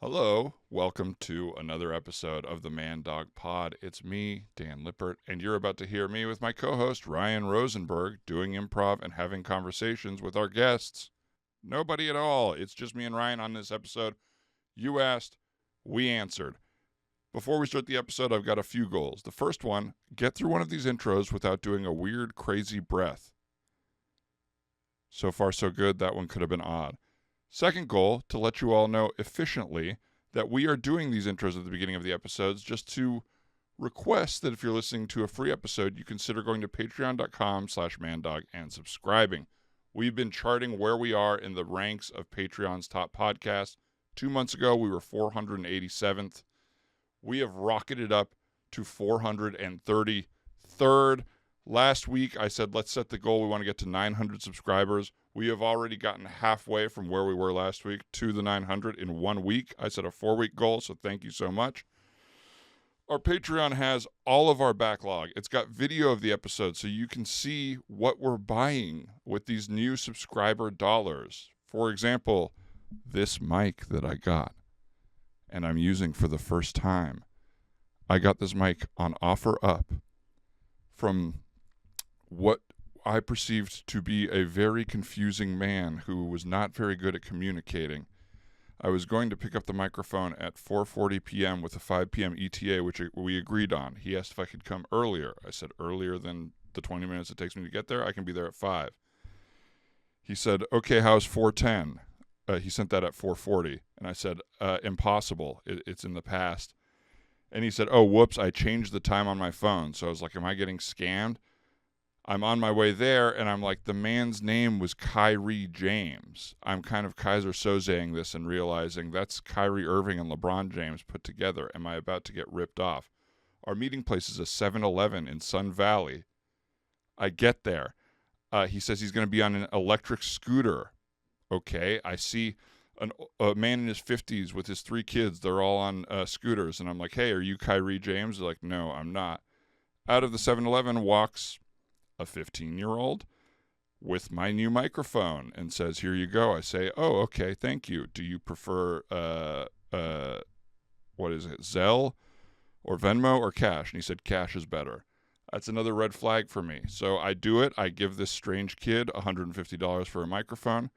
Hello, welcome to another episode of the Man Dog Pod. It's me, Dan Lippert, and you're about to hear me with my co-host Ryan Rosenberg doing improv and having conversations with our guests. Nobody at all. It's just me and Ryan on this episode. You asked, we answered. Before we start the episode, I've got a few goals. The first one, get through one of these intros without doing a weird, crazy breath. So far, so good. That one could have been odd. Second goal, to let you all know efficiently that we are doing these intros at the beginning of the episodes just to request that if you're listening to a free episode, you consider going to patreon.com/mandog and subscribing. We've been charting where we are in the ranks of Patreon's top podcasts. 2 months ago, we were 487th. We have rocketed up to 433rd. Last week, I said, let's set the goal. We want to get to 900 subscribers. We have already gotten halfway from where we were last week to the 900 in 1 week. I set a 4-week goal, so thank you so much. Our Patreon has all of our backlog. It's got video of the episode, so you can see what we're buying with these new subscriber dollars. For example, this mic that I got, and I'm using for the first time. I got this mic on OfferUp from what I perceived to be a very confusing man who was not very good at communicating. I was going to pick up the microphone at 4:40 p.m. with a 5 p.m. ETA, which we agreed on. He asked if I could come earlier. I said, earlier than the 20 minutes it takes me to get there? I can be there at 5. He said, okay, how's 4:10? He sent that at 4:40. And I said, impossible. It's in the past. And he said, oh, whoops, I changed the time on my phone. So I was like, am I getting scammed? I'm on my way there, and I'm like, the man's name was Kyrie James. I'm kind of Kaiser Sozeing this and realizing that's Kyrie Irving and LeBron James put together. Am I about to get ripped off? Our meeting place is a 7-Eleven in Sun Valley. I get there. He says he's going to be on an electric scooter. Okay, I see a man in his 50s with his 3 kids. They're all on scooters, and I'm like, hey, are you Kyrie James? They're like, no, I'm not. Out of the 7-Eleven walks a 15-year-old with my new microphone and says, here you go. I say, oh, okay, thank you. Do you prefer, what is it, Zelle or Venmo or cash? And he said, cash is better. That's another red flag for me. So I do it. I give this strange kid $150 for a microphone.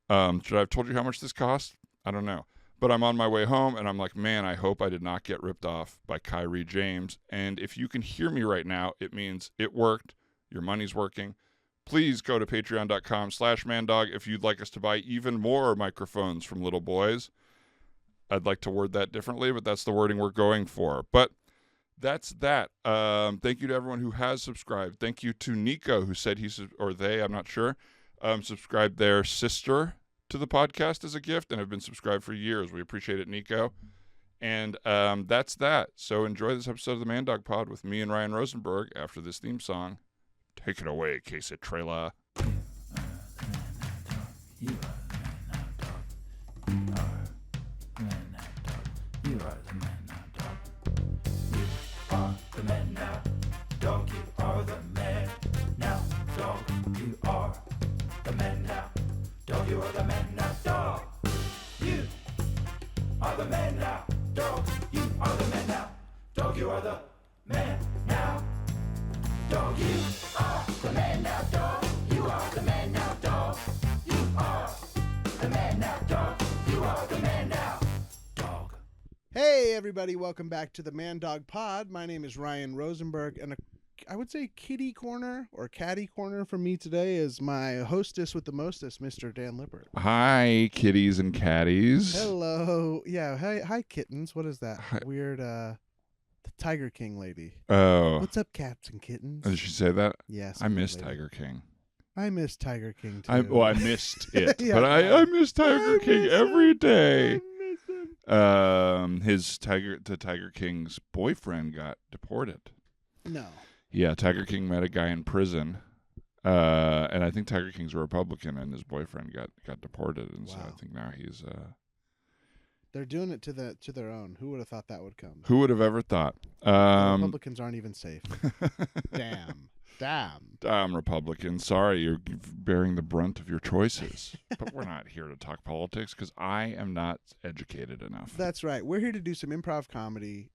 Should I have told you how much this cost? I don't know. But I'm on my way home, and I'm like, man, I hope I did not get ripped off by Kyrie James. And if you can hear me right now, it means it worked. Your money's working. Please go to patreon.com/mandog if you'd like us to buy even more microphones from little boys. I'd like to word that differently, but that's the wording we're going for. But that's that. Thank you to everyone who has subscribed. Thank you to Nico, who said or they, I'm not sure, subscribed their sister to the podcast as a gift and have been subscribed for years. We appreciate it, Nico. And that's that. So enjoy this episode of the Man Dog Pod with me and Ryan Rosenberg after this theme song. Take it away, Case It Trailer. You are the man now, dog. You are the man now, dog. You are the man now, dog. You are the man now, dog. You are the man now, dog. You are the man now, dog. You are the man now, dog. You are the man now, dog. You are the man now, dog. You are the man now, dog. You are the man now, dog. You are the man now, dog. You are the man now, dog. Hey everybody, welcome back to the Man Dog Pod. My name is Ryan Rosenberg, and I would say kitty corner or catty corner for me today is my hostess with the mostest, Mr. Dan Lippert. Hi, kitties and catties. Hello. Yeah, hi kittens. What is that? Hi. Weird the Tiger King lady. Oh. What's up, cats and kittens? Did she say that? Yes. I miss lady. Tiger King. I miss Tiger King too. I missed it, Yeah, but I miss Tiger King miss every him. day. I miss him. The Tiger King's boyfriend got deported. No. Yeah, Tiger King met a guy in prison, and I think Tiger King's a Republican, and his boyfriend got deported, and so I Wow. think now he's. They're doing it to their own. Who would have thought that would come? Who would have ever thought? The Republicans aren't even safe. Damn. Damn. I'm Republican. Sorry, you're bearing the brunt of your choices. But we're not here to talk politics because I am not educated enough. That's right. We're here to do some improv comedy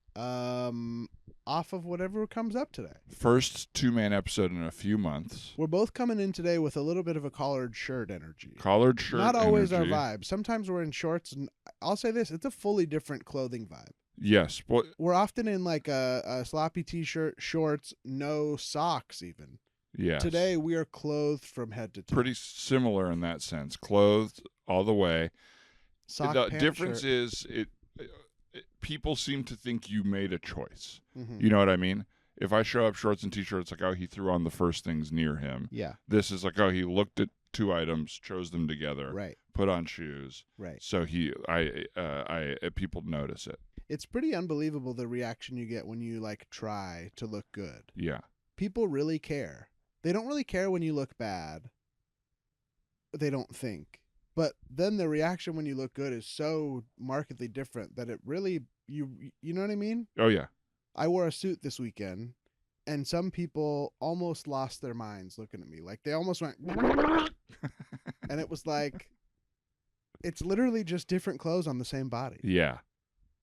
off of whatever comes up today. First two-man episode in a few months. We're both coming in today with a little bit of a collared shirt energy. Collared shirt Not always energy. our vibe. Sometimes we're in shorts, and I'll say this, it's a fully different clothing vibe. Yes. Well, We're often in like a sloppy t-shirt, shorts, no socks even. yes. Today we are clothed from head to toe. Pretty similar in that sense. Clothed all the way. Sock, The pant, difference shirt. is people seem to think you made a choice. Mhm. You know what I mean? If I show up shorts and t-shirts, like, oh, he threw on the first things near him. Yeah, This is like, oh, he looked at two items, chose them together, right, put on shoes. right. So people notice it. It's pretty unbelievable the reaction you get when you like try to look good. Yeah. People really care. They don't really care when you look bad. They don't think. But then the reaction when you look good is so markedly different that it really you know what I mean? Oh yeah. I wore a suit this weekend and some people almost lost their minds looking at me. Like they almost went and it was like it's literally just different clothes on the same body. Yeah.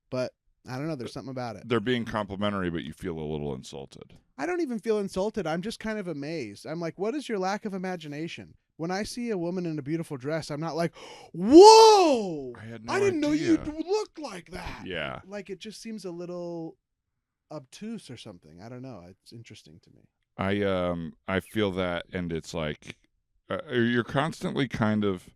But I don't know, there's something about it. They're being complimentary, but you feel a little insulted. I don't even feel insulted. I'm just kind of amazed. I'm like, what is your lack of imagination? When I see a woman in a beautiful dress, I'm not like, whoa! I had no I didn't know idea. you'd look like that. Yeah. Like it just seems a little obtuse or something. I don't know. It's interesting to me. I feel that, and it's like you're constantly kind of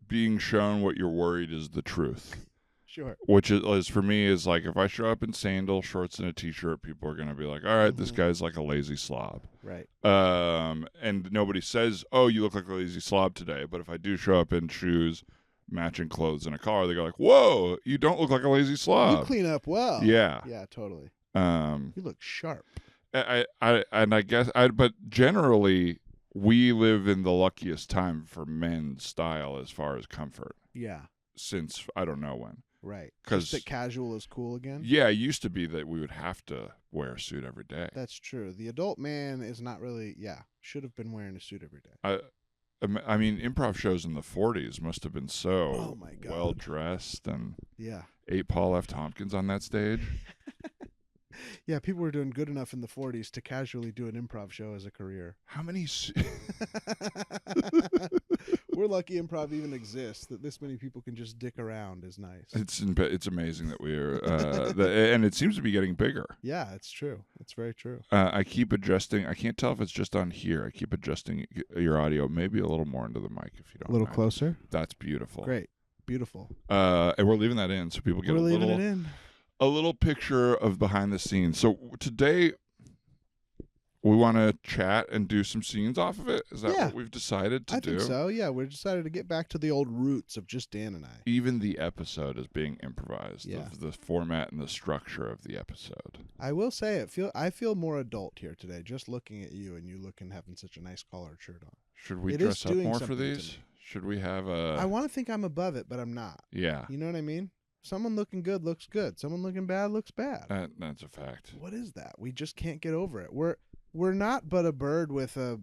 being shown what you're worried is the truth. Sure. Which is for me is like if I show up in sandals, shorts, and a t-shirt, people are gonna be like, "All right, this Mhm. guy's like a lazy slob." Right. And nobody says, "Oh, you look like a lazy slob today." But if I do show up in shoes, matching clothes, and a collar, they go like, "Whoa, you don't look like a lazy You slob." clean up well. Yeah. Yeah, totally. Um, You look sharp. but generally, we live in the luckiest time for men's style as far as comfort Yeah. since I don't know when. Right. 'Cause- Just that casual is cool again. Yeah, it used to be that we would have to wear a suit every day. That's true. The adult man is not really, should have been wearing a suit every day. I mean, improv shows in the 40s must have been so Oh, my God. well dressed, and Yeah. 8 Paul F. Tompkins on that stage. Yeah, people were doing good enough in the 40s to casually do an improv show as a career. How many? We're lucky improv even exists. That this many people can just dick around is nice. It's amazing that we're and it seems to be getting bigger. Yeah, it's true. It's very true. I keep adjusting. I can't tell if it's just on here. I keep adjusting your audio, maybe a little more into the mic if you don't. A little mind. closer. That's beautiful. Great. Beautiful. And we're leaving that in so people get We're a leaving little it in. a little picture of behind the scenes. So today we want to chat and do some scenes off of it. Is that Yeah. what we've decided to I do? think so. Yeah, we decided to get back to the old roots of just Dan and I. Even the episode is being improvised. Yeah. Of the format and the structure of the episode. I will say I feel more adult here today just looking at you and you looking having such a nice collared shirt on. Should we It is dress up doing more for something to these? me. Should we have a? I want to think I'm above it, but I'm not. Yeah, You know what I mean? Someone looking good looks good. Someone looking bad looks bad. that's a fact. What is that? We just can't get over it. We're not but a bird with a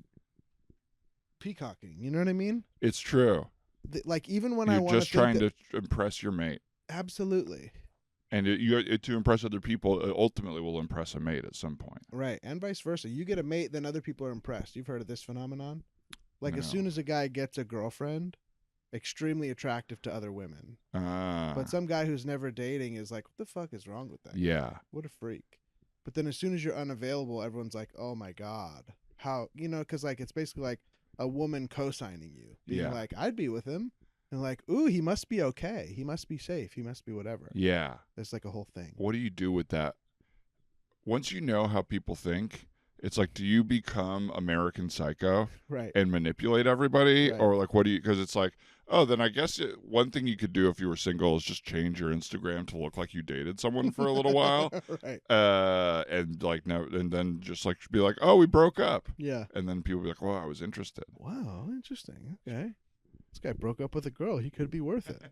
peacocking. You know what I mean? It's true. Like even when I You're want just to think trying to impress your mate, absolutely and to impress other people ultimately will impress a mate at some point. right, and vice versa. You get a mate, then other people are impressed. You've heard of this phenomenon? Like as No. soon as a guy gets a girlfriend, extremely attractive to other women. Ah, But some guy who's never dating is like, what the fuck is wrong with that? yeah, What a freak. But then as soon as you're unavailable, everyone's like, oh my God. How, because like it's basically like a woman co-signing you. Being Yeah. like, I'd be with him. And like, ooh, he must be okay. He must be safe. He must be whatever. yeah. There's like a whole thing. What do you do with that? Once you know how people think, it's like, do you become American Psycho Right. and manipulate everybody? Right. Or like, what do you, because it's like, oh, then I guess one thing you could do if you were single is just change your Instagram to look like you dated someone for a little while. Right. And like, no, and then just like be like, oh, we broke up. Yeah. And then people be like, well, I was interested. Wow. Interesting. Okay. This guy broke up with a girl. He could be worth it.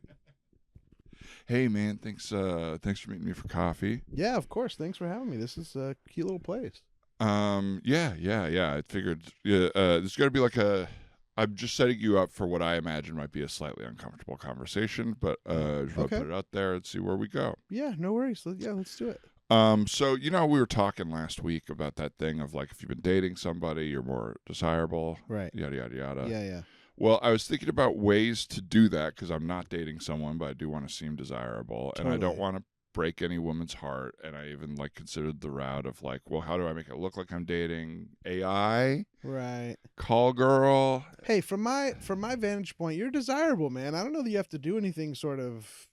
Hey man, thanks for meeting me for coffee. Yeah, of course. Thanks for having me. This is a cute little place. Yeah. I figured there's got to be like I'm just setting you up for what I imagine might be a slightly uncomfortable conversation, but I just want to Okay. put it out there and see where we go. Yeah, no worries. Let's do it. So we were talking last week about that thing of like if you've been dating somebody, you're more desirable, Right. yada yada yada. Yeah. Well, I was thinking about ways to do that because I'm not dating someone, but I do want to seem desirable, and I don't Totally. want to break any woman's heart. And I even like considered the route of like, well, how do I make it look like I'm dating AI, Right. call girl? Hey, from my vantage point, you're desirable, man. I don't know that you have to do anything sort of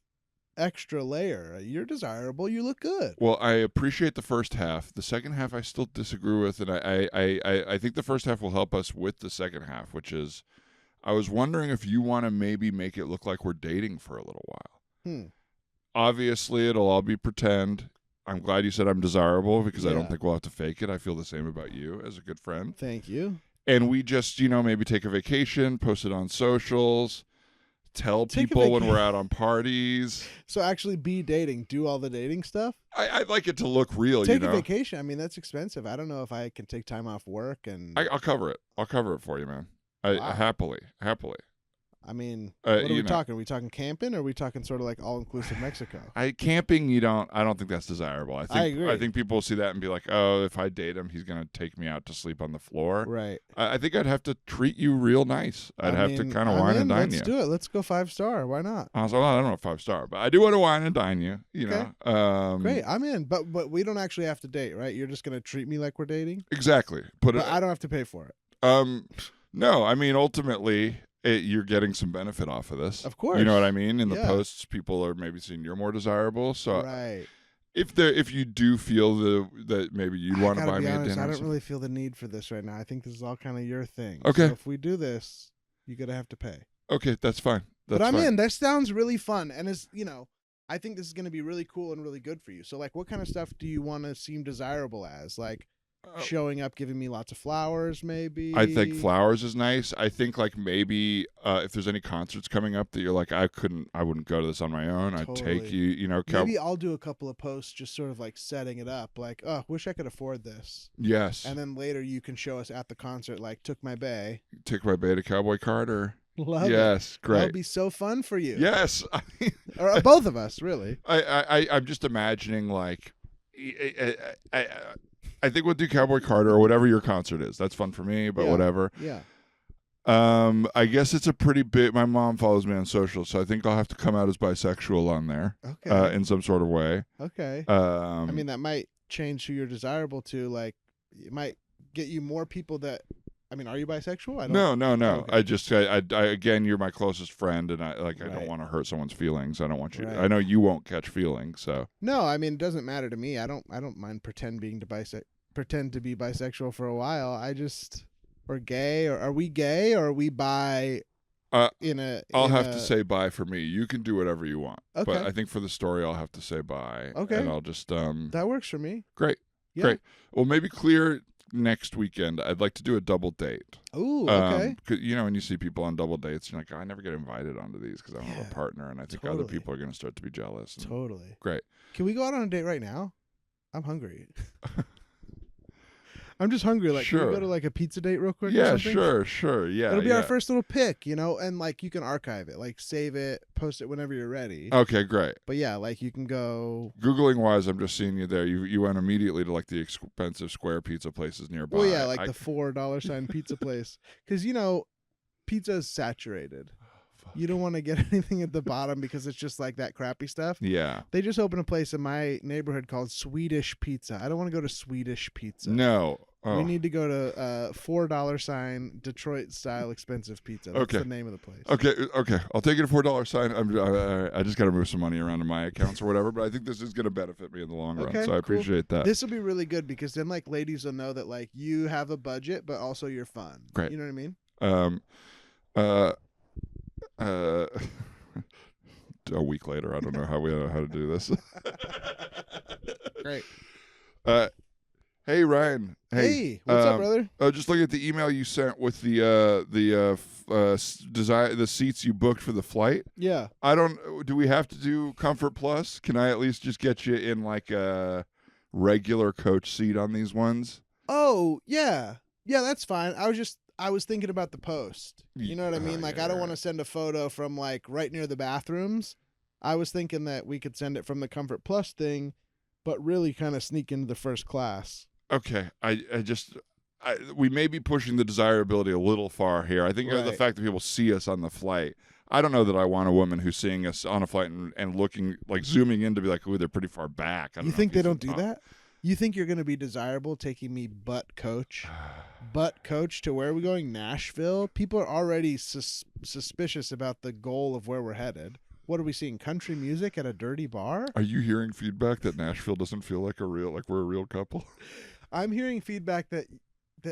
extra layer. You're desirable. You look good. Well, I appreciate the first half. The second half, I still disagree with, and I think the first half will help us with the second half, which is, I was wondering if you want to maybe make it look like we're dating for a little while. Obviously, it'll all be pretend. I'm glad you said I'm desirable because I don't Yeah. think we'll have to fake it. I feel the same about you as a good friend. Thank you. And we just, maybe take a vacation, post it on socials, tell Take a people when vaca- we're out on parties. So actually be dating, do all the dating stuff. I'd like it to look real, Take a vacation. I mean, that's expensive. I don't know if I can take time off work and I'll cover it. I'll cover it for you, man. Wow. Happily. I mean, Uh, what are we you know. talking? Are we talking camping or are we talking sort of like all-inclusive Mexico? Camping, I don't think that's desirable. I agree. think people will see that and be like, oh, if I date him, he's going to take me out to sleep on the floor. Right. I think I'd have to treat you real nice. I'd have to kind of wine and dine you. Let's do it. Let's go 5-star. Why not? I don't know 5-star, but I do want to wine and dine you. Okay. know. Great. I'm in. But we don't actually have to date, right? You're just gonna treat me like we're dating. Exactly. But I don't have to pay for it. No, I mean ultimately you're getting some benefit off of this. Of course. You know what I mean? In the Yeah. posts, people are maybe seeing you're more desirable. So Right. if you do feel that maybe you'd want to I gotta buy be me a honest, dinner, I or don't something. really feel the need for this right now. I think this is all kind of your thing. Okay. So if we do this, you're gonna have to pay. Okay, that's fine. That's But I'm fine. in. That sounds really fun, and I think this is gonna be really cool and really good for you. So like, what kind of stuff do you want to seem desirable as? Like showing up, giving me lots of flowers, maybe. I think flowers is nice. I think like maybe if there's any concerts coming up that you're like I wouldn't go to this on my own. I'd take Totally. you. Maybe I'll do a couple of posts just sort of like setting it up, like, oh, wish I could afford this. Yes. And then later you can show us at the concert, like, took my bay. Take my beta Cowboy Carter. Love it. Yes, That great. would be so fun for you. Yes. Or both of us, really. I'm just imagining like I think we'll do Cowboy Carter or whatever your concert is. That's fun for me, but Yeah. whatever. Yeah. I guess it's a pretty big. My mom follows me on social, so I think I'll have to come out as bisexual on there, Okay. in some sort of way. Okay. I I mean, that might change who you're desirable to. Like, it might get you more people that. I mean, are you bisexual? I don't. no. Okay. I just, I again, you're my closest friend, and I Right. don't want to hurt someone's feelings. I don't want you. Right. I know you won't catch feelings, so No, I mean, it doesn't matter to me. I don't mind pretend to be bisexual for a while. Or gay, or are we gay, or are we bi? I'll I'll have to say bye for me. You can do whatever you want, Okay. but I think for the story, I'll have to say bye. Okay. and I'll just that works for me. great. Yeah. Great. Well, maybe clear next weekend. I'd like to do a double date. Ooh, okay. 'Cause, when you see people on double dates, you're like, I never get invited onto these because I don't have Yeah, a partner, and I think other totally. people are going to start to be jealous. and- Totally. Great. Can we go out on a date right now? I'm hungry. I'm just hungry. Like, can we Sure. go to like a pizza date real quick? or Yeah, something? sure. Yeah, It'll be yeah. our first little pick, and like you can archive it, like save it, post it whenever you're ready. Okay, great. But yeah, like you can go. Googling wise, I'm just seeing you there. You went immediately to like the expensive square pizza places nearby. Well, yeah, like the $4 sign pizza place, because pizza is saturated. You don't want to get anything at the bottom because it's just like that crappy stuff. Yeah. They just opened a place in my neighborhood called Swedish Pizza. I don't want to go to Swedish Pizza. No. Oh. We need to go to $4 sign Detroit style expensive pizza. That's Okay. the name of the place. Okay. I'll take it a $4 sign. I just got to move some money around in my accounts or whatever, but I think this is going to benefit me in the long run. Okay, So I cool. appreciate that. This will be really good because then like ladies will know that like you have a budget, but also you're fun. Great. You know what I mean? A week later, I don't know how to do this. Great. Hey Ryan. Hey, what's up, brother? Just looking at the email you sent with the seats you booked for the flight. Yeah. Do we have to do Comfort Plus? Can I at least just get you in like a regular coach seat on these ones? Oh, yeah. Yeah, that's fine. I was thinking about the post. You know what I mean? Like, I don't want to send a photo from, like, right near the bathrooms. I was thinking that we could send it from the Comfort Plus thing, but really kind of sneak into the first class. Okay. We may be pushing the desirability a little far here. I think the Right. fact that people see us on the flight. I don't know that I want a woman who's seeing us on a flight and looking, like, zooming in to be like, ooh, they're pretty far back. I don't You know think if they he's don't the do top. that? You think you're going to be desirable taking me butt coach to where are we going? Nashville? People are already suspicious about the goal of where we're headed. What are we seeing? Country music at a dirty bar? Are you hearing feedback that Nashville doesn't feel like we're a real couple? I'm hearing feedback that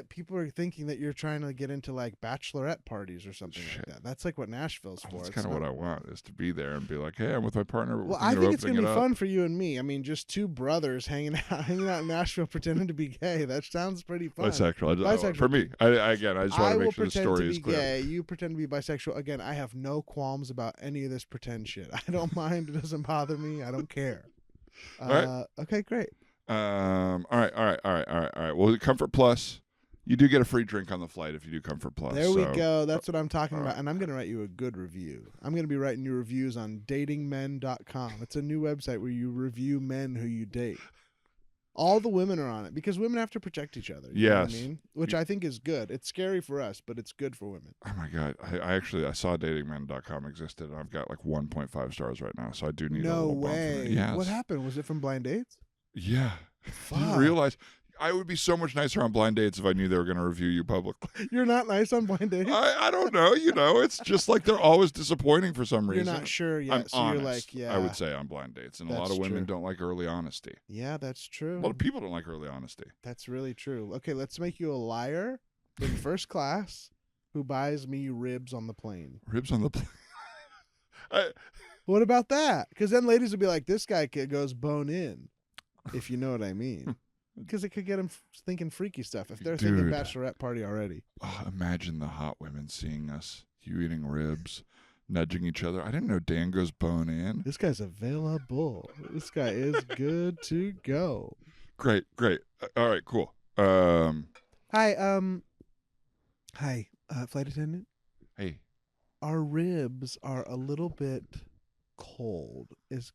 people are thinking that you're trying to get into like bachelorette parties or something Shit. like that. That's like what Nashville's for. That's It's kind of not- what I want, is to be there and be like, hey, I'm with my partner. We're Well, thinking I of think it's gonna opening be it up. fun for you and me. I mean, just two brothers hanging out in Nashville pretending to be gay. That sounds pretty fun. Bisexual. Bisexual. For me, I just want I to will make sure the pretend story to is be clear. gay. You pretend to be bisexual. Again, I have no qualms about any of this pretend shit. I don't mind. It doesn't bother me. I don't care. right. Okay, great. All right. Well, the Comfort Plus, you do get a free drink on the flight if you do Comfort Plus. There we so- go. That's what I'm talking all about. right. And I'm going to write you a good review. I'm going to be writing you reviews on datingmen.com. It's a new website where you review men who you date. All the women are on it because women have to protect each other. You know what I Yes. mean? Which I think is good. It's scary for us, but it's good for women. Oh my God! I saw datingmen.com existed, and I've got like 1.5 stars right now. So I do need a No little bump from way. it. Yes. What happened? Was it from blind dates? Yeah. Fuck. Didn't realize. I would be so much nicer on blind dates if I knew they were going to review you publicly. You're not nice on blind dates? I don't know. It's just like they're always disappointing for some You're reason. not sure yet. I'm so honest. you're like, yeah. I would say on blind dates, and a lot That's of women true. don't like early honesty. Yeah, that's true. A lot of people don't like early honesty. That's really true. Okay, let's make you a liar in first class who buys me ribs on the plane. Ribs on the plane. What about that? Because then ladies would be like, this guy goes bone in, if you know what I mean. Because it could get them thinking freaky stuff if they're thinking Dude. bachelorette party already. Oh, imagine the hot women seeing us, you eating ribs, nudging each other. I didn't know Dan goes bone in. This guy's available. This guy is good to go. Great. All right, cool. Hi, flight attendant. Hey, Our ribs are a little bit cold.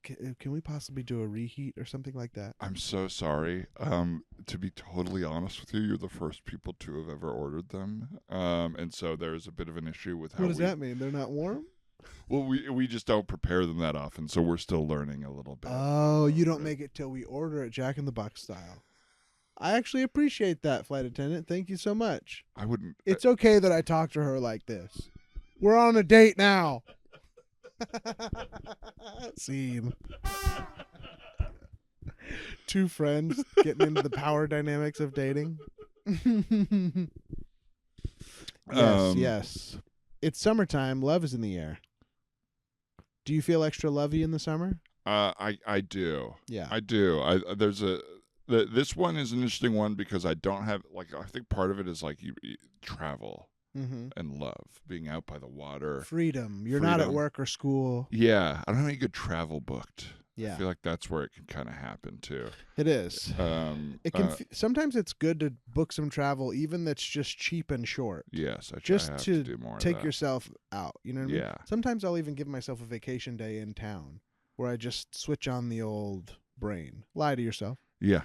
Can we possibly do a reheat or something like that? I'm so sorry. To be totally honest with you, you're the first people to have ever ordered them. And so there's a bit of an issue with how What does that mean? They're not warm? Well, we just don't prepare them that often, so we're still learning a little bit. Oh, you don't make it till we order it Jack in the Box style. I actually appreciate that, flight attendant. Thank you so much. I wouldn't. It's okay that I talk to her like this. We're on a date now. Scene. Two friends getting into the power dynamics of dating. Yes. It's summertime. Love is in the air. Do you feel extra lovey in the summer? I do. Yeah. I do. This one is an interesting one because I don't have I think part of it is like you travel Mm-hmm. and love being out by the water. Freedom. You're not at Freedom. work or school. Yeah, I don't have any good travel booked. Yeah. I feel like that's where it can kind of happen too. It is. It can. Sometimes it's good to book some travel, even that's just cheap and short. Yes, I Just have to do more of Take that. yourself out. You know what I mean? Yeah. Sometimes I'll even give myself a vacation day in town where I just switch on the old brain. Lie to yourself. Yeah.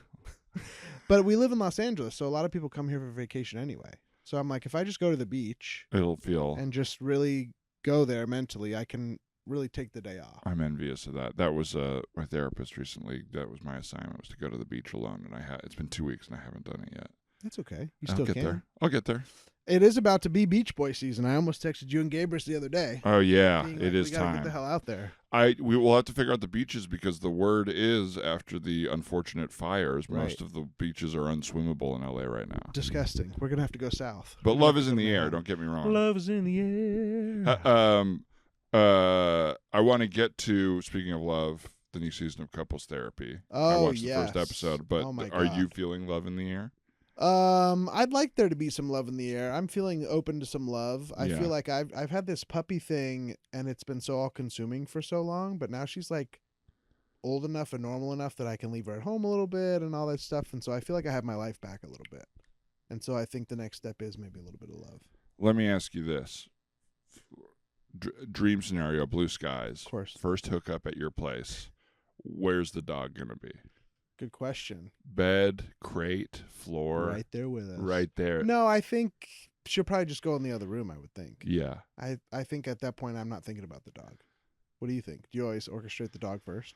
But we live in Los Angeles, so a lot of people come here for vacation anyway. So I'm like, if I just go to the beach It'll feel. and just really go there mentally, I can really take the day off. I'm envious of that. That was my therapist recently. That was my assignment, was to go to the beach alone, and it's been 2 weeks and I haven't done it yet. That's okay. You I'll still get can. there. I'll get there. It is about to be Beach Boy season. I almost texted you and Gabrus the other day. Oh yeah, being it like, is we gotta time. get the hell out there. We will have to figure out the beaches because the word is after the unfortunate fires, Right. most of the beaches are unswimmable in LA right now. Disgusting. We're gonna have to go south. But We're love gonna is have in to the go air. Manhattan. Don't get me wrong. Love is in the air. I want to get to, speaking of love, the new season of Couples Therapy. I Oh, watched the first yes. episode, but Oh, my are God. you feeling love in the air? I'd like there to be some love in the air. I'm feeling open to some love. I Yeah. feel like I've had this puppy thing and it's been so all consuming for so long, but now she's like old enough and normal enough that I can leave her at home a little bit and all that stuff, and so I feel like I have my life back a little bit. And so I think the next step is maybe a little bit of love. Let me ask you this. Dream scenario, blue skies. Of course. First hookup at your place. Where's the dog going to be? Good question. Bed, crate, floor. Right there with us. Right there. No, I think she'll probably just go in the other room, I would think. Yeah. I think at that point I'm not thinking about the dog. What do you think? Do you always orchestrate the dog first?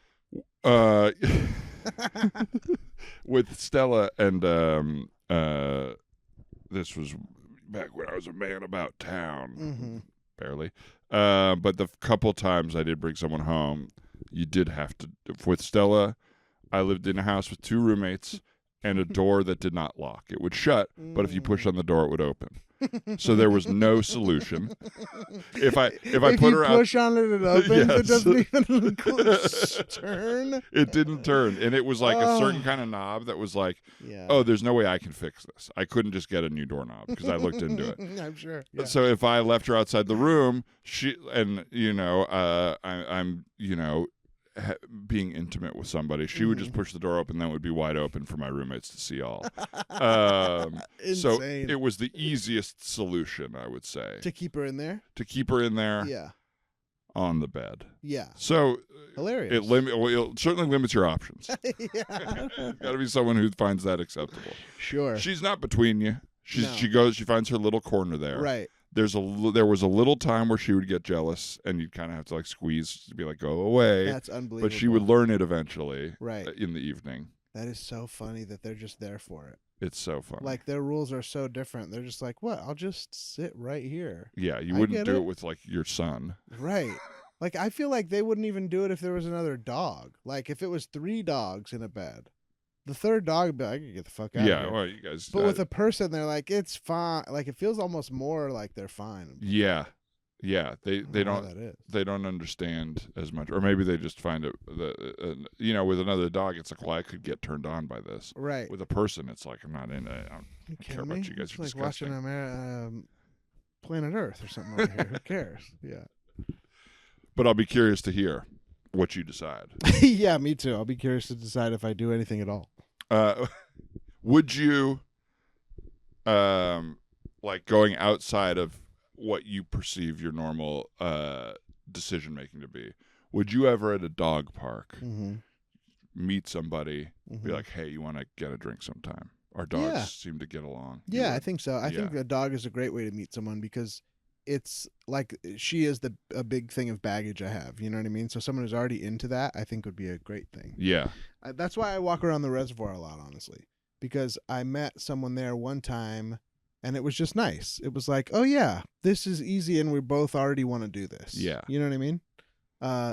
With Stella and this was back when I was a man about town. Mm-hmm. Barely. But the couple times I did bring someone home, you did have to. With Stella, I lived in a house with 2 roommates and a door that did not lock. It would shut, but if you pushed on the door, it would open. So there was no solution. If I put her out, push on it, it opens. Yes. It doesn't even turn. It didn't turn, and it was like a certain kind of knob that was like, Yeah. oh, there's no way I can fix this. I couldn't just get a new doorknob because I looked into it. I'm sure. Yeah. So if I left her outside the room, I'm being intimate with somebody, she would just push the door open, then it would be wide open for my roommates to see all. So Insane. it was the easiest solution, I would say, To keep her in there? to keep her in there Yeah. on the bed. Yeah. So Hilarious. it certainly limits your options. Yeah. Got to be someone who finds that acceptable. Sure. She's not between you. No. She finds her little corner there. Right. There was a little time where she would get jealous, and you'd kind of have to like squeeze to be like, go away. That's unbelievable. But she would learn it eventually. Right. In the evening. That is so funny that they're just there for it. It's so fun. Like their rules are so different. They're just like, what? I'll just sit right here. Yeah, you I wouldn't get do it. it with like your son. Right. Like I feel like they wouldn't even do it if there was another dog. Like if it was 3 dogs in a bed. The third dog would be like, I can get the fuck out of Yeah, here. well, you guys. But with a person, they're like, it's fine. Like it feels almost more like they're fine. yeah, they know why don't that is. they don't understand as much, or maybe they just find it. With another dog, it's like, well, I could get turned on by this. Right. With a person, it's like I'm not in it. I don't You care kidding about me? you guys. It's You're like disgusting. watching Planet Earth or something over here. Who cares? Yeah. But I'll be curious to hear what you decide. Yeah, me too. I'll be curious to decide if I do anything at all. Would you, like going outside of what you perceive your normal decision making to be? Would you ever at a dog park Mm-hmm. meet somebody, Mm-hmm. be like, "Hey, you want to get a drink sometime?" Our dogs Yeah. seem to get along. Yeah, You I would? think so. I think Yeah. a dog is a great way to meet someone because it's like she is a big thing of baggage I have. You know what I mean? So someone who's already into that, I think would be a great thing. Yeah. That's why I walk around the reservoir a lot, honestly, because I met someone there one time and it was just nice. It was like, oh yeah, this is easy and we both already want to do this. Yeah. You know what I mean?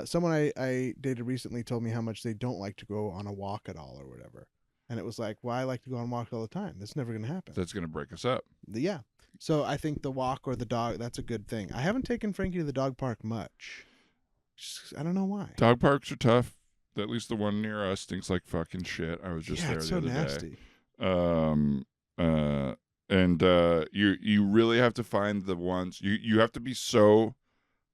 Someone I dated recently told me how much they don't like to go on a walk at all or whatever. And it was like, well, I like to go on walks all the time. That's never going to happen. That's gonna break us up. Yeah. So I think the walk or the dog, that's a good thing. I haven't taken Frankie to the dog park much. I don't know why. Dog parks are tough. At least the one near us stinks like fucking shit. I was just Yeah, there it's the so other nasty. day. You really have to find the ones you have to be so.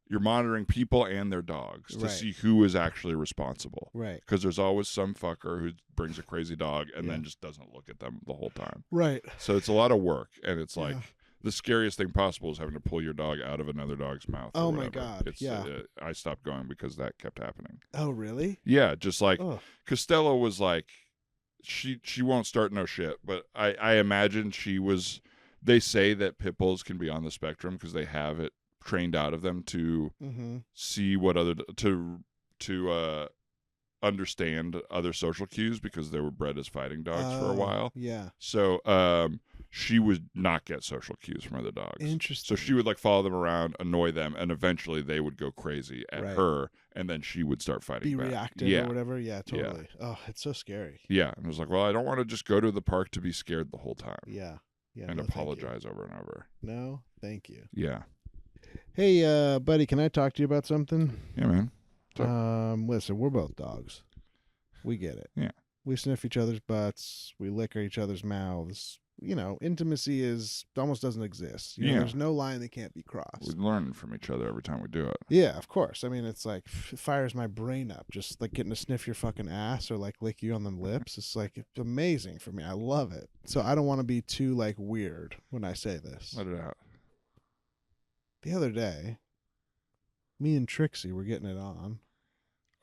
You're monitoring people and their dogs to Right. see who is actually responsible. Right. Because there's always some fucker who brings a crazy dog and Yeah. then just doesn't look at them the whole time. Right. So it's a lot of work, and it's like Yeah. the scariest thing possible is having to pull your dog out of another dog's mouth. or Oh, my whatever. God, It's, yeah. I stopped going because that kept happening. Oh, really? Yeah, just like Oh, Costello was like, she won't start no shit, but I imagine she was. They say that pit bulls can be on the spectrum because they have it trained out of them to mm-hmm. see what other to understand other social cues because they were bred as fighting dogs for a while. Yeah. So she would not get social cues from other dogs. Interesting. So she would like follow them around, annoy them, and eventually they would go crazy at Right. her, and then she would start fighting Be back. reactive Yeah. or whatever. Yeah, totally. Oh, it's so scary. Yeah, and I was like, well, I don't want to just go to the park to be scared the whole time Yeah. Yeah. and no, thank you. apologize over and over. No, thank you. Yeah, Hey, buddy, can I talk to you about something? yeah, man. So- Listen, we're both dogs. We get it. Yeah. We sniff each other's butts. We lick each other's mouths. intimacy almost doesn't exist. Yeah. There's no line that can't be crossed. We're learning from each other every time we do it. Yeah, of course. I mean, it's like it fires my brain up, just like getting to sniff your fucking ass or like lick you on the lips. It's like it's amazing for me. I love it. So I don't want to be too like weird when I say this. Let it out. The other day, me and Trixie were getting it on.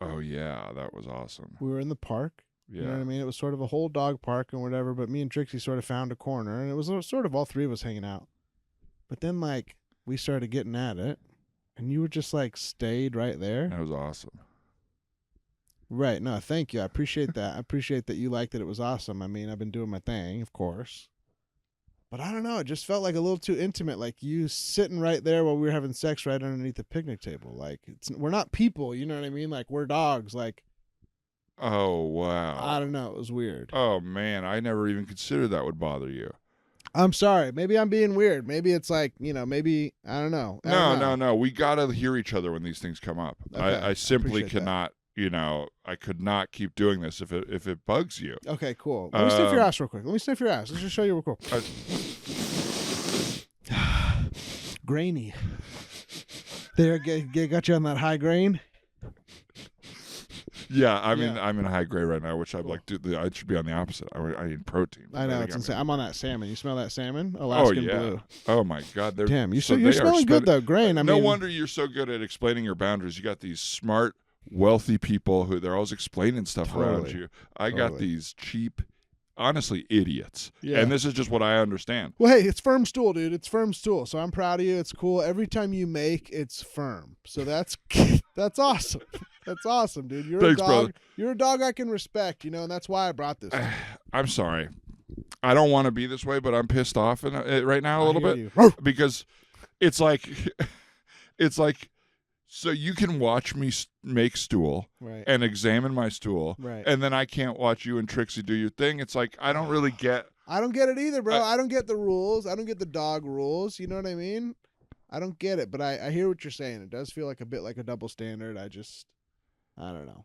Oh yeah, that was awesome. We were in the park. Yeah. You know what I mean? It was sort of a whole dog park and whatever, but me and Trixie sort of found a corner, and it was sort of all three of us hanging out. But then, like, we started getting at it, and you were just, like, stayed right there. That was awesome. Right. No, thank you. I appreciate that. I appreciate that you liked it. It was awesome. I mean, I've been doing my thing, of course. But I don't know. It just felt like a little too intimate, like you sitting right there while we were having sex right underneath the picnic table. Like, we're not people, you know what I mean? Like, we're dogs, like. Oh, wow. I don't know. It was weird. Oh, man. I never even considered that would bother you. I'm sorry. Maybe I'm being weird. Maybe it's like, maybe, I don't know. No. We got to hear each other when these things come up. Okay. I simply Appreciate cannot, I could not keep doing this if it bugs you. Okay, cool. Let me sniff your ass real quick. Let me sniff your ass. Let's just show you real cool. Grainy. There, got you on that high grain? Yeah, I'm Yeah. in high grade right now, which I'm like, dude, I should be on the opposite. I need protein. I know, think it's I'm insane. in- I'm on that salmon. You smell that salmon? Alaskan yeah. blue. Oh my God, they're Damn, you're they you're are smelling good though. Grain. I no mean, wonder you're so good at explaining your boundaries. You got these smart, wealthy people who they're always explaining stuff around Totally. you. I got Totally. these cheap, honestly, idiots. Yeah. And this is just what I understand. Well, hey, it's firm stool, dude. It's firm stool. So I'm proud of you. It's cool. Every time you make, it's firm. So that's awesome. That's awesome, dude. You're Thanks, a dog. brother. You're a dog I can respect, and that's why I brought this. I'm sorry. I don't want to be this way, but I'm pissed off right now a little I bit hear you. because it's like, so you can watch me make stool Right. and examine my stool, Right. and then I can't watch you and Trixie do your thing. It's like I don't really get. I don't get it either, bro. I don't get the rules. I don't get the dog rules. You know what I mean? I don't get it, but I hear what you're saying. It does feel like a bit like a double standard. I don't know.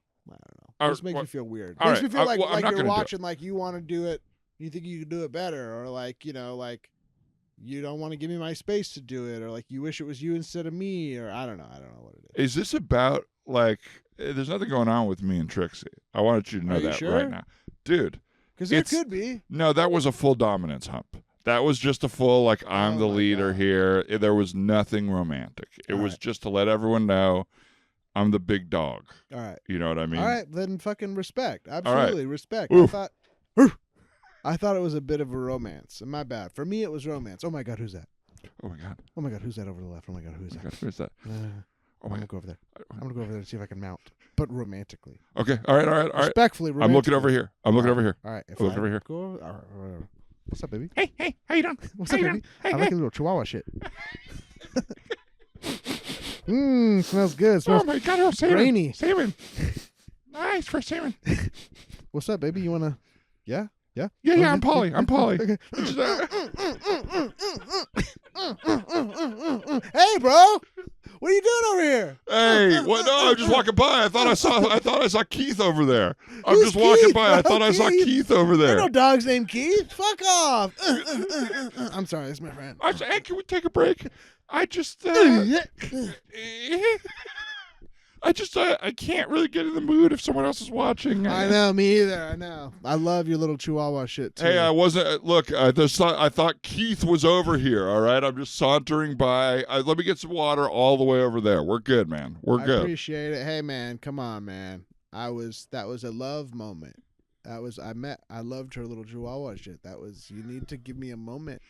It just makes me feel weird. all Makes me right. feel like I'm not you're gonna do it. watching, like you want to do it. You think you can do it better, or like like you don't want to give me my space to do it, or like you wish it was you instead of me, or I don't know. I don't know what it is. Is this about like? There's nothing going on with me and Trixie. I wanted you to know Are you that sure? right now, dude. Because there it's- could be. No, that was a full dominance hump. That was just a full like I'm Oh the my leader God. here. There was nothing romantic. It All was right. just to let everyone know I'm the big dog. All right. You know what I mean? All right, then fucking respect. right. Absolutely respect. Oof. I thought it was a bit of a romance. My bad. For me, it was romance. Oh my God, who's that? Oh my God. Oh my God, who's that over the left? Oh my God, who's Oh my that? God. Where's that? Uh, Oh I'm my gonna go over there. I'm gonna go over there and see if I can mount, but romantically. Okay. All right. Respectfully, I'm looking romantically. over here. I'm looking over here. All right. If Look I over here. Go, all right. What's up, baby? Hey, how you doing? What's How up, you baby? doing? Hey, I like a little chihuahua shit. Smells good. Oh Smells my God, oh, salmon. grainy. Salmon. Nice for salmon. What's up, baby? You wanna? Yeah. Yeah. Yeah, I'm Polly. I'm Polly. Okay. It's, Hey, bro. What are you doing over here? Hey, what? No, I'm just walking by. I thought I saw Keith over there. I'm Who's just walking Keith, by. I bro? thought I saw Keith? Keith over There there. ain't no dogs named Keith. Fuck off. I'm sorry. It's my friend. I said, hey, can we take a break? I just, I can't really get in the mood if someone else is watching. I know, me either. I know. I love your little chihuahua shit too. Hey, I wasn't. Look, I thought Keith was over here. All right, I'm just sauntering by. Let me get some water all the way over there. We're good, man. We're I good. appreciate it. Hey, man, come on, man. That was a love moment. I loved her little chihuahua shit. You need to give me a moment.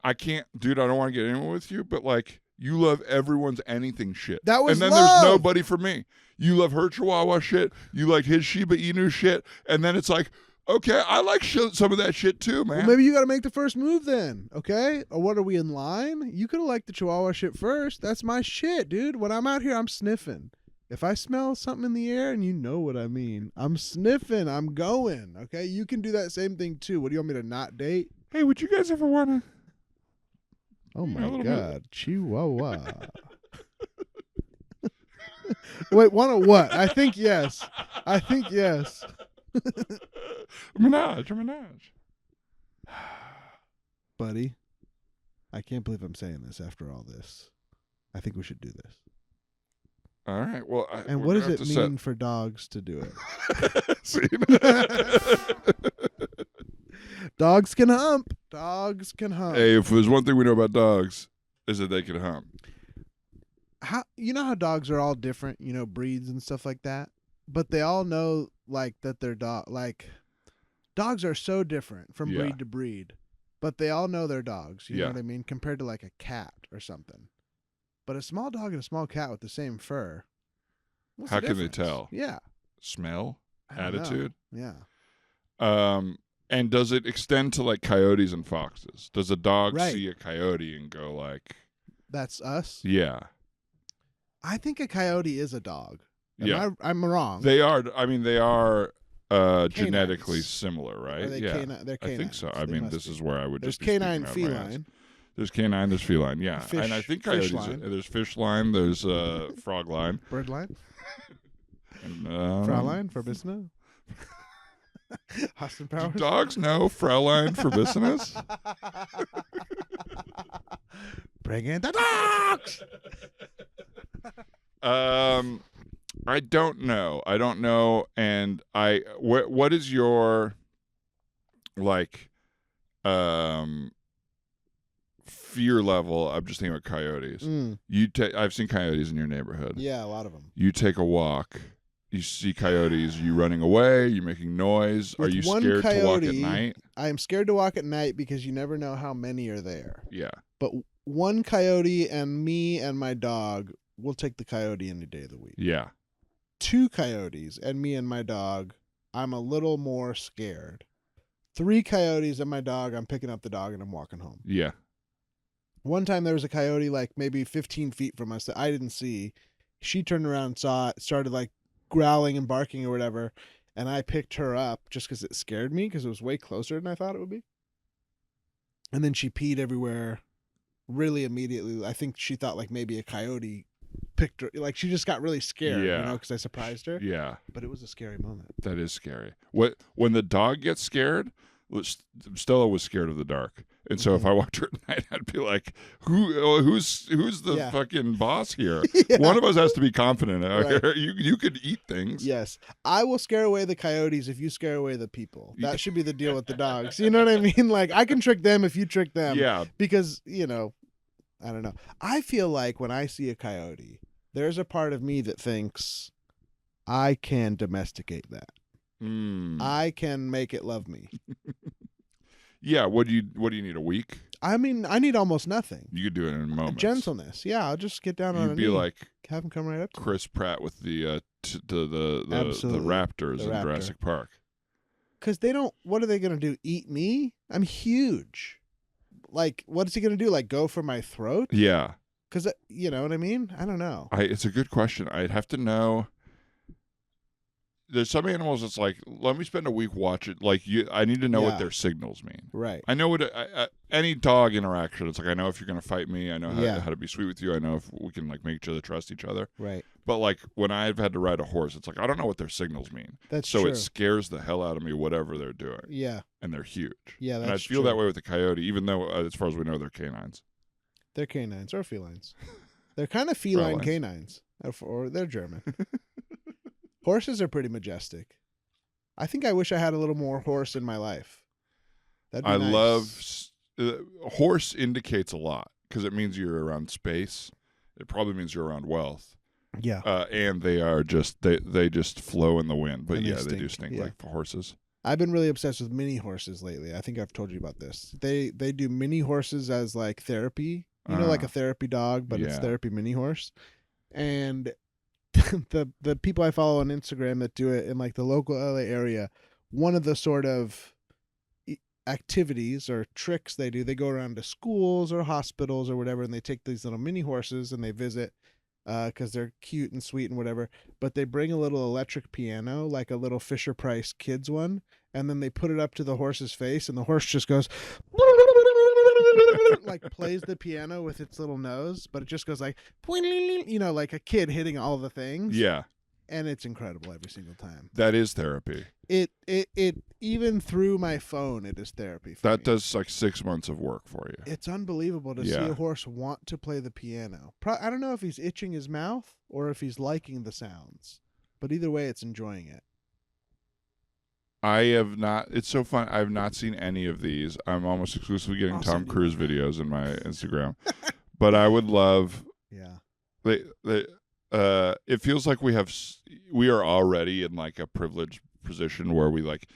I can't, dude. I don't want to get anyone with you, but like, you love everyone's anything shit. That was and then love. there's nobody for me. You love her Chihuahua shit. You like his Shiba Inu shit, and then it's like, okay, I like some of that shit too, man. Well, maybe you got to make the first move then, okay? Or what, are we in line? You could have liked the chihuahua shit first. That's my shit, dude. When I'm out here, I'm sniffing. If I smell something in the air, and you know what I mean, I'm sniffing. I'm going, okay? You can do that same thing too. What, do you want me to not date? Hey, would you guys ever want to? Oh Yeah, a my little God, Chihuahua. Wait, want to what? I think yes. Menage. buddy, I can't believe I'm saying this after all this. I think we should do this. All right. Well, And we're what gonna does have it to mean for dogs to do it? See? Dogs can hump. Dogs can hump. Hey, if there's one thing we know about dogs, is that they can hump. How you know how dogs are all different, breeds and stuff like that, but they all know like that they're dogs are so different from Yeah. breed to breed, but they all know they're dogs. You Yeah. know what I mean? Compared to like a cat or something. But a small dog and a small cat with the same fur. What's How the can they difference? tell? Yeah. Smell, I don't know. attitude. Yeah. And does it extend to like coyotes and foxes? Does a dog Right. see a coyote and go like, That's us. yeah, I think a coyote is a dog. yeah? I'm wrong. They are. I mean, they are genetically Canines. similar, right? Are they yeah, they're I canines. think so. I They mean, must this be. is where I would There's just be speaking canine, out of my ass. feline. There's canine, there's feline, yeah. And I think Fish coyotes. line. There's fish line. There's frog line. Bird line. And, Fraulein for business. Austin do Powers. dogs know Fraulein for business? Bring in the dogs. I don't know. And what is your like fear level? I'm just thinking about coyotes. I've seen coyotes in your neighborhood. Yeah, a lot of them. You take a walk. You see coyotes. You running away. You making noise. With Are you one scared to walk at coyote- night? I am scared to walk at night because you never know how many are there. Yeah. But one coyote and me and my dog will take the coyote any day of the week. Yeah. Two coyotes and me and my dog, I'm a little more scared. 3 coyotes and my dog, I'm picking up the dog and I'm walking home. Yeah. One time there was a coyote like maybe 15 feet from us that I didn't see. She turned around and saw it, started like growling and barking or whatever, and I picked her up just because it scared me because it was way closer than I thought it would be. And then she peed everywhere really immediately. I think she thought like maybe a coyote picked her. Like she just got really scared, Yeah. because I surprised her. Yeah. But it was a scary moment. That is scary. When the dog gets scared, Stella was scared of the dark, and so if I walked her at night, I'd be like, "Who's the Yeah. fucking boss here? Yeah. One of us has to be confident. Right. You could eat things. Yes. I will scare away the coyotes if you scare away the people. That should be the deal with the dogs. You know what I mean? Like I can trick them if you trick them. Yeah. Because, I don't know. I feel like when I see a coyote, there's a part of me that thinks I can domesticate that. I can make it love me. Yeah. What do you need? A week? I mean, I need almost nothing. You could do it in a moment. Gentleness. Yeah, I'll just get down on a You'd be knee. like Have him come right up to me. Chris Pratt with the Absolutely. raptors The in raptor. Jurassic Park. Because what are they going to do? Eat me? I'm huge. Like, what is he going to do? Like, go for my throat? Yeah. Because, you know what I mean? I don't know. It's a good question. I'd have to know. There's some animals that's like, let me spend a week watching. Like, I need to know what Yeah. their signals mean. Right. I know what any dog interaction. It's like I know if you're gonna fight me. I know Yeah. how to be sweet with you. I know if we can like make each other trust each other. Right. But like when I've had to ride a horse, it's like I don't know what their signals mean. That's So true. it scares the hell out of me. Whatever they're doing, Yeah. and they're huge. Yeah, and I that's feel true. that way with the coyote, even though as far as we know, they're canines. They're canines or felines. They're kind of feline Frauleins. canines. Or they're German. Horses are pretty majestic. I think I wish I had a little more horse in my life. That'd be I nice. love horse indicates a lot because it means you're around space. It probably means you're around wealth. Yeah. And they are just they just flow in the wind. But And they yeah, they do stink, stink yeah. like horses. I've been really obsessed with mini horses lately. I think I've told you about this. They do mini horses as like therapy. Like a therapy dog, but it's Yeah. therapy mini horse. And the people I follow on Instagram that do it in like the local LA area, one of the sort of activities or tricks they do, they go around to schools or hospitals or whatever, and they take these little mini horses and they visit because they're cute and sweet and whatever. But they bring a little electric piano, like a little Fisher Price kids one, and then they put it up to the horse's face, and the horse just goes like plays the piano with its little nose, but it just goes like like a kid hitting all the things. Yeah, And it's incredible every single time. that is therapy. It even through my phone, it is therapy for That me. does like 6 months of work for you. It's unbelievable to see Yeah. a horse want to play the piano. I don't know if he's itching his mouth or if he's liking the sounds, but either way, it's enjoying it. I have not. It's so fun. I have not seen any of these. I'm almost exclusively getting I'll Tom send you Cruise one. videos in my Instagram. But I would love. Yeah. It feels like we are already in like a privileged position where we like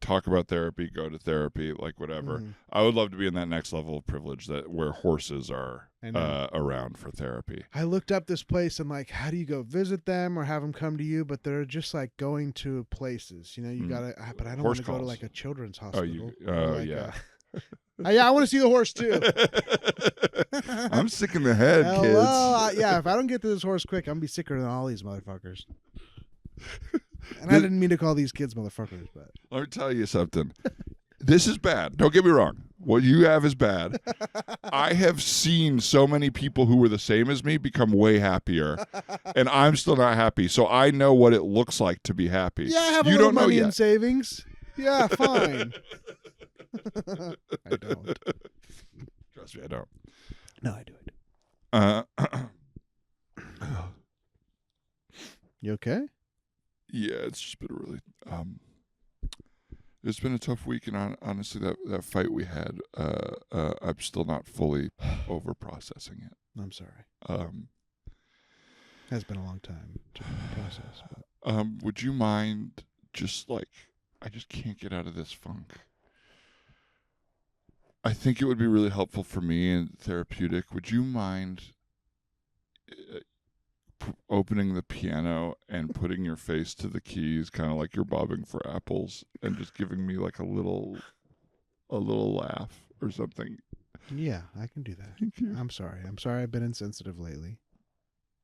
talk about therapy, go to therapy, like whatever. Mhm. I would love to be in that next level of privilege where horses are I know. around for therapy. I looked up this place and like, how do you go visit them or have them come to you? But they're just like going to places, you know. You gotta, but I don't want Horse to go to calls. like a children's hospital. Yeah. Yeah, I want to see the horse too. I'm sick in the head, Hello? kids. Yeah, if I don't get to this horse quick, I'm gonna be sicker than all these motherfuckers. And I didn't mean to call these kids motherfuckers, but Let me tell you something. This is bad. Don't get me wrong. What you have is bad. I have seen so many people who were the same as me become way happier, and I'm still not happy. So I know what it looks like to be happy. yeah, I have a you little don't know money in yet. savings. Yeah, fine. I don't. Trust me, I don't. No, I do. I do. You okay? Yeah, it's just been a really it's been a tough week, and honestly, that fight we had, I'm still not fully over processing it. I'm sorry. Has been a long time to process. But. Would you mind just like I just can't get out of this funk. I think it would be really helpful for me and therapeutic. Would you mind opening the piano and putting your face to the keys, kind of like you're bobbing for apples, and just giving me like a little laugh or something? Yeah, I can do that. Thank you. I'm sorry. I'm sorry I've been insensitive lately.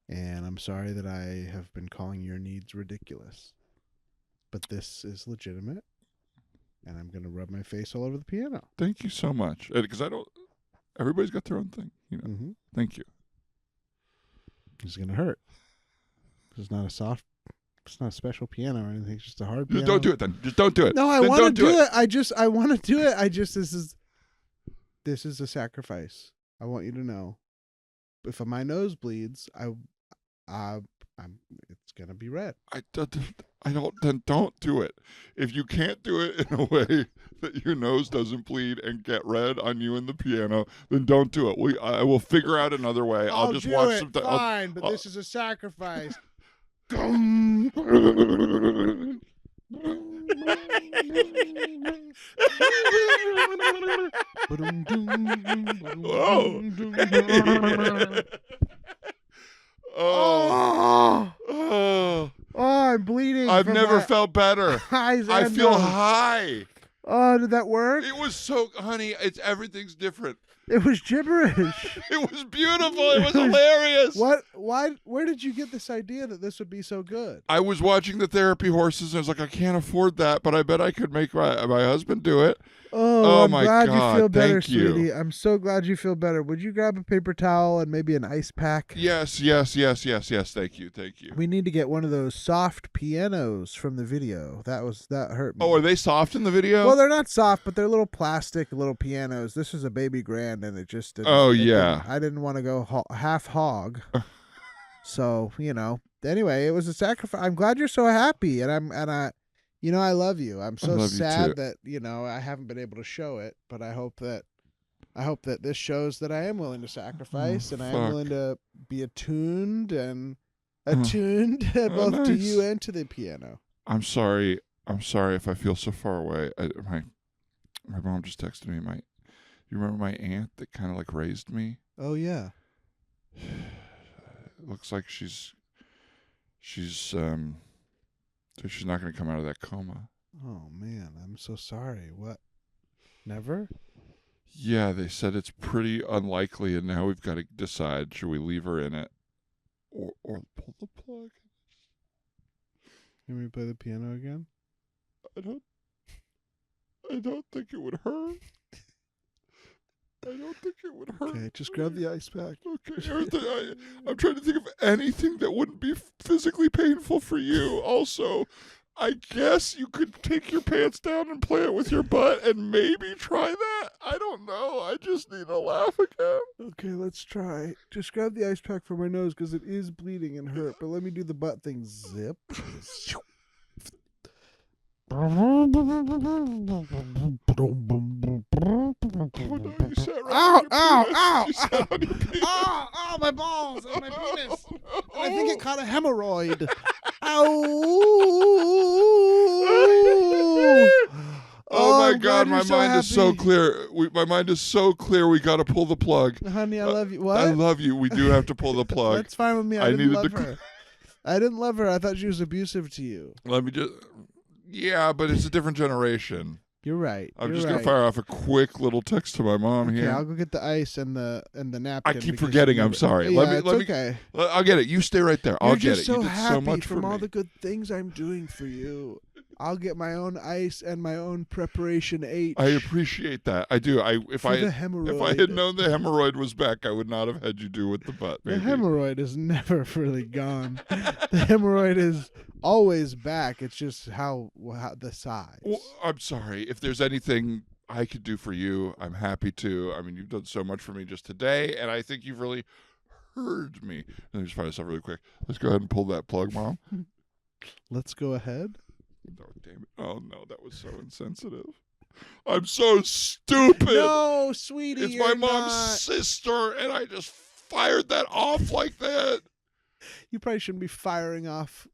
And I'm sorry that I have been calling your needs ridiculous. But this is legitimate. And I'm going to rub my face all over the piano. Thank you so much. Because everybody's got their own thing, you know. Mm-hmm. Thank you. It's going to hurt. It's not a special piano or anything. It's just a hard Just piano. don't do it then. Just don't do it. No, I Then want to don't do it. I want to do it. This is a sacrifice. I want you to know. If my nose bleeds, it's gonna be red. Then don't do it. If you can't do it in a way that your nose doesn't bleed and get red on you in the piano, then don't do it. I will figure out another way. I'll just do watch it. some. Fine, but this is a sacrifice. Oh. Oh, I'm bleeding. I've from never my felt better. eyes I and feel nose. high. Oh, did that work? It was so, honey. Everything's different. It was gibberish. It was beautiful. It was hilarious. What? Why? Where did you get this idea that this would be so good? I was watching the therapy horses, and I was like, I can't afford that, but I bet I could make my husband do it. Oh, I'm my glad God, you feel better, thank you. sweetie. I'm so glad you feel better. Would you grab a paper towel and maybe an ice pack? Yes. Thank you. We need to get one of those soft pianos from the video. That hurt me. Oh, are they soft in the video? Well, they're not soft, but they're little plastic little pianos. This is a baby grand, and it just didn't. Oh, yeah. I didn't want to go half hog. So Anyway, it was a sacrifice. I'm glad you're so happy, and I love you. I'm so love you sad too. that I haven't been able to show it, but I hope that this shows that I am willing to sacrifice and I am fuck. willing to be attuned both to nice. you and to the piano. I'm sorry if I feel so far away. My mom just texted me. You remember my aunt that kind of like raised me? Oh yeah. It looks like she's not going to come out of that coma. Oh man, I'm so sorry. What? Never? Yeah, they said it's pretty unlikely, and now we've got to decide: should we leave her in it, or pull the plug? Can we play the piano again? I don't think it would hurt. I don't think it would hurt. Okay, just grab the ice pack. I'm trying to think of anything that wouldn't be physically painful for you. Also, I guess you could take your pants down and play it with your butt and maybe try that. I don't know. I just need to laugh again. Okay, let's try. Just grab the ice pack from my nose because it is bleeding and hurt. But let me do the butt thing. Zip. Oh, no, you sat right Ow, on your ow, penis. ow, You sat on your penis. Ow, my balls and my penis. Oh, And I think it no. caught a hemorrhoid. Ow. Oh my I'm glad God, my you're so mind is so happy. clear. My mind is so clear. We got to pull the plug. Honey, I love you. What? I love you. We do have to pull the plug. That's fine with me. I I didn't needed love to- her. I didn't love her. I thought she was abusive to you. Let me just. Yeah, but it's a different generation. You're right. I'm You're just right. gonna fire off a quick little text to my mom Okay, here. I'll go get the ice and the napkin. I keep because forgetting. you I'm never- sorry. Yeah, Let me. it's Let me. okay. I'll get it. You stay right there. I'll You're get just it. so You did happy so much for from all me. the good things I'm doing for you. I'll get my own ice and my own preparation H. I appreciate that. I do. If for I the if hemorrhoid. I had known the hemorrhoid was back, I would not have had you do with the butt. The Maybe. hemorrhoid is never really gone. The hemorrhoid is always back. It's just how the size. Well, I'm sorry. If there's anything I could do for you, I'm happy to. I mean, you've done so much for me just today, and I think you've really heard me. Let me just find this out really quick. Let's go ahead and pull that plug, Mom. Let's go ahead. Oh, damn it. Oh, no, that was so insensitive. I'm so stupid. No, sweetie, It's you're my mom's not. sister, and I just fired that off like that. You probably shouldn't be firing off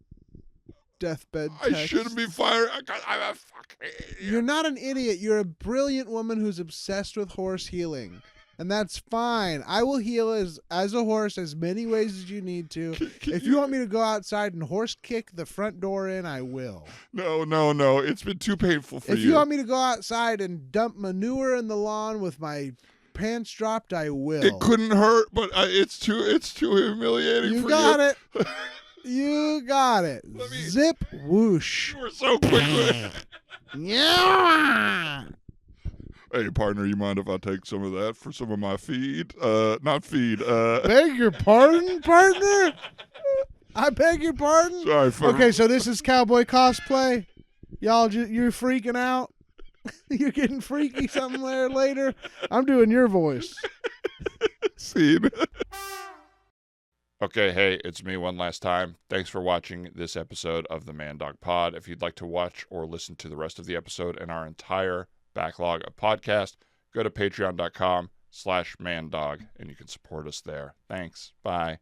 deathbed I texts. shouldn't be firing. I'm a fucking idiot. You're not an idiot. You're a brilliant woman who's obsessed with horse healing. And that's fine. I will heal as a horse as many ways as you need to. Can If you want me to go outside and horse kick the front door in, I will. No. It's been too painful for If you. you want me to go outside and dump manure in the lawn with my pants dropped, I will. It couldn't hurt, but it's too humiliating You for got you. it. You got it. Let me- Zip whoosh. You were so quick with it. Yeah. Hey, partner, you mind if I take some of that for some of my feed? Not feed. Beg your pardon, partner? I beg your pardon? Sorry for. Okay, so this is cowboy cosplay. Y'all, you're freaking out. You're getting freaky somewhere later. I'm doing your voice. Scene. Okay, hey, it's me one last time. Thanks for watching this episode of the Man Dog Pod. If you'd like to watch or listen to the rest of the episode and our entire backlog of podcasts, go to patreon.com/mandog and you can support us there. Thanks. Bye.